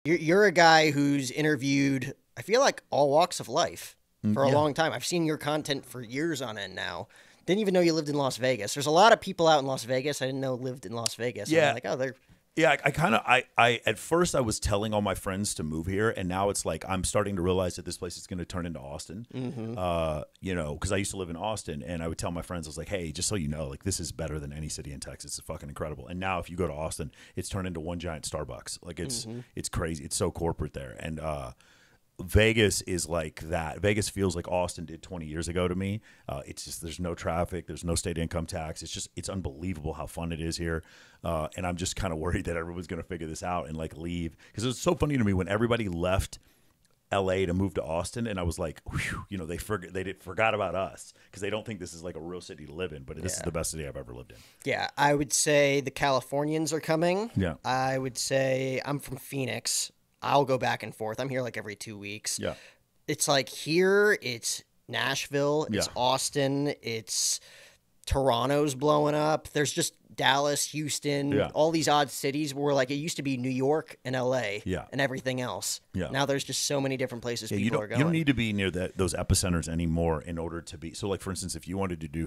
You're a guy who's interviewed, I feel like, all walks of life for a Yeah. long time. I've seen your content for years on end now. Didn't even know you lived in Las Vegas. There's a lot of people out in Las Vegas I didn't know lived in Las Vegas. And I'm Yeah. like, oh, they're Yeah, I kind of, I at first I was telling all my friends to move here, and now it's like I'm starting to realize that this place is going to turn into Austin. You know, because I used to live in Austin, and I would tell my friends, I was like, hey, just so you know, like this is better than any city in Texas. It's fucking incredible. And now if you go to Austin, it's turned into one giant Starbucks. Like it's crazy. It's so corporate there, and Vegas is like that. Vegas feels like Austin did 20 years ago to me. It's just there's no traffic, there's no state income tax. It's unbelievable how fun it is here, and I'm just kind of worried that everyone's going to figure this out and like leave because it was so funny to me when everybody left L.A. to move to Austin, and I was like, whew, you know, they forgot about us because they don't think this is like a real city to live in. But this is the best city I've ever lived in. Yeah, I would say the Californians are coming. Yeah. I would say I'm from Phoenix. I'll go back and forth. I'm here like every 2 weeks. Yeah. It's like here, it's Nashville, it's Yeah. Austin, it's Toronto's blowing up. There's just Dallas, Houston, Yeah. all these odd cities where like it used to be New York and LA Yeah. and everything else. Yeah. Now there's just so many different places Yeah, people are going. you don't need to be near those epicenters anymore in order to be. So, like for instance, if you wanted to do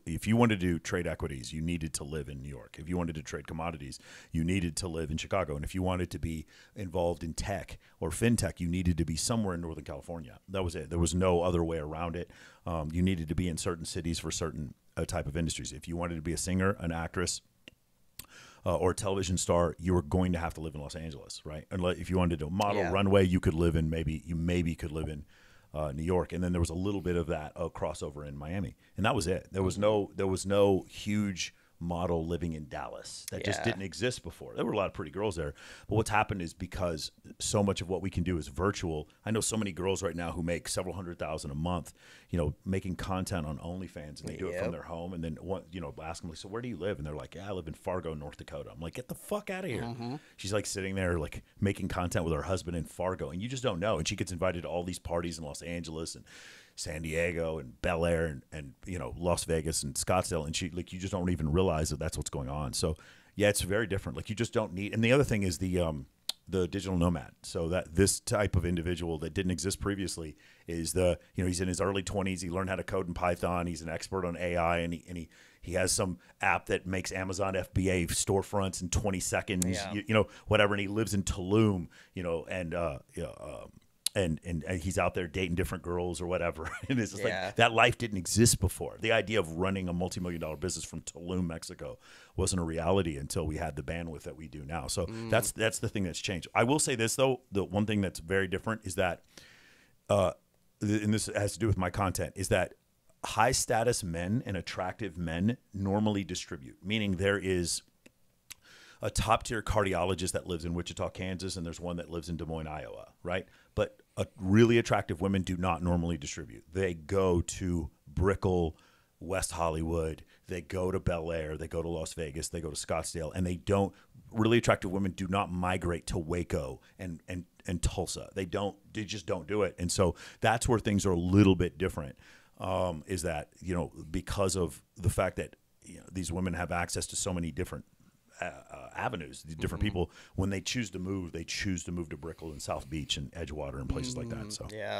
if you wanted to do trade equities, you needed to live in New York. If you wanted to trade commodities, you needed to live in Chicago. And if you wanted to be involved in tech or fintech, you needed to be somewhere in Northern California. That was it. There was no other way around it. You needed to be in certain cities for certain type of industries. If you wanted to be a singer, an actress, or a television star, you were going to have to live in Los Angeles, right? And if you wanted to model runway, you could live in maybe could live in New York, and then there was a little bit of that crossover in Miami, and that was it. There was no huge model living in Dallas that just didn't exist before. There were a lot of pretty girls there, but what's happened is because so much of what we can do is virtual. I know so many girls right now who make several $100,000 a month, you know, making content on OnlyFans, and they do it from their home, and then ask them like, so where do you live? And they're like, yeah, I live in Fargo, North Dakota. I'm like, get the fuck out of here. She's like sitting there like making content with her husband in Fargo, and you just don't know. And she gets invited to all these parties in Los Angeles and San Diego and Bel Air and you know Las Vegas and Scottsdale, and you just don't even realize that that's what's going on. So yeah, it's very different. Like you just don't need. And the other thing is the digital nomad. So that this type of individual that didn't exist previously is he's in his early 20s. He learned how to code in Python. He's an expert on AI, and he has some app that makes Amazon FBA storefronts in 20 seconds. Whatever. And he lives in Tulum. And he's out there dating different girls or whatever. And it's just like that life didn't exist before. The idea of running a multi-million-dollar business from Tulum, Mexico wasn't a reality until we had the bandwidth that we do now. So that's the thing that's changed. I will say this, though. The one thing that's very different is that, and this has to do with my content, is that high-status men and attractive men normally distribute, meaning there is a top-tier cardiologist that lives in Wichita, Kansas, and there's one that lives in Des Moines, Iowa, right? But really attractive women do not normally distribute. They go to Brickell, West Hollywood, they go to Bel Air, they go to Las Vegas, they go to Scottsdale, and they don't. Really attractive women do not migrate to Waco and Tulsa. They just don't do it. And so that's where things are a little bit different. Is that because of the fact that these women have access to so many different avenues, different people. When they choose to move to Brickell and South Beach and Edgewater and places like that. So yeah.